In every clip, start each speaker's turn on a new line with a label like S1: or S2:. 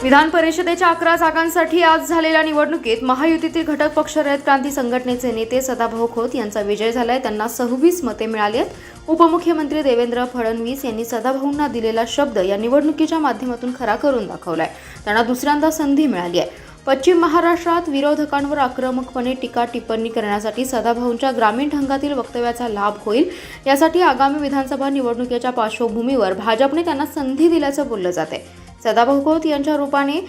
S1: विधान परिषदेच्या 11 जागांसाठी आज झालेल्या निवडणुकीत महायुतीतील घटक पक्ष रयत क्रांती संघटनेचे नेते सदाभाऊ खोत यांचा विजय झालाय। त्यांना 26 मते मिळाली आहेत। उपमुख्यमंत्री देवेंद्र फडणवीस यांनी सदाभाऊंना दिलेला शब्द या निवडणुकीच्या माध्यमातून खरा करून दाखवलाय। त्यांना दुसऱ्यांदा संधी मिळाली आहे। पश्चिम महाराष्ट्रात विरोधकांवर आक्रमकपणे टीका टिप्पणी करण्यासाठी सदाभाऊंच्या ग्रामीण ढंगातील वक्तव्याचा लाभ होईल, यासाठी आगामी विधानसभा निवडणुकीच्या पार्श्वभूमीवर भाजपने त्यांना संधी दिल्याचं बोललं जाते। सदाभाऊ खोत यांच्या रूपाने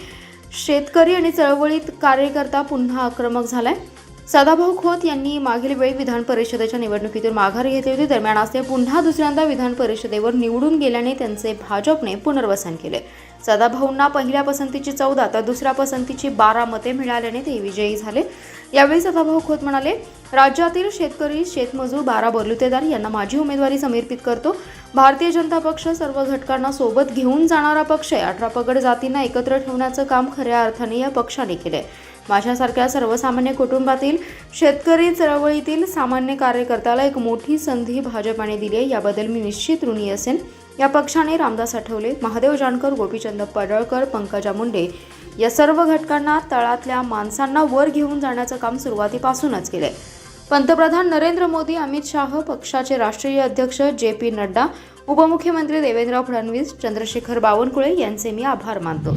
S1: शेतकरी आणि चळवळीत कार्यकर्ता पुन्हा आक्रमक झालाय। सदाभाऊ खोत यांनी मागील वेळी विधान परिषदेच्या निवडणुकीतून माघार घेतली होती। दरम्यान आज ते पुन्हा दुसऱ्यांदा विधान परिषदेवर निवडून गेल्याने त्यांचे भाजपने पुनर्वसन केले। सदाभाऊंना पहिल्या पसंतीची 14 तर दुसऱ्या पसंतीची 12 मते मिळाल्याने ते विजयी झाले। यावेळी सदाभाऊ खोत म्हणाले, राज्यातील शेतकरी, शेतमजूर, 12 बलुतेदार यांना माझी उमेदवारी समर्पित करतो। भारतीय जनता पक्ष सर्व घटकांना सोबत घेऊन जाणारा पक्ष आहे। 18 पगड जातींना एकत्र ठेवण्याचं काम खऱ्या अर्थाने या पक्षाने केले। माझ्यासारख्या सर्वसामान्य कुटुंबातील शेतकरी चळवळीतील सामान्य कार्यकर्त्याला एक मोठी संधी भाजपाने दिली आहे, याबद्दल मी निश्चित ऋणी असेन। या पक्षाने रामदास आठवले, महादेव जानकर, गोपीचंद पडळकर, पंकजा मुंडे या सर्व घटकांना तळातल्या माणसांना वर घेऊन जाण्याचं काम सुरुवातीपासूनच केले। पंतप्रधान नरेंद्र मोदी, अमित शाह, पक्षाचे राष्ट्रीय अध्यक्ष JP नड्डा, उपमुख्यमंत्री देवेंद्र फडणवीस, चंद्रशेखर बावनकुळे यांचे मी आभार मानतो।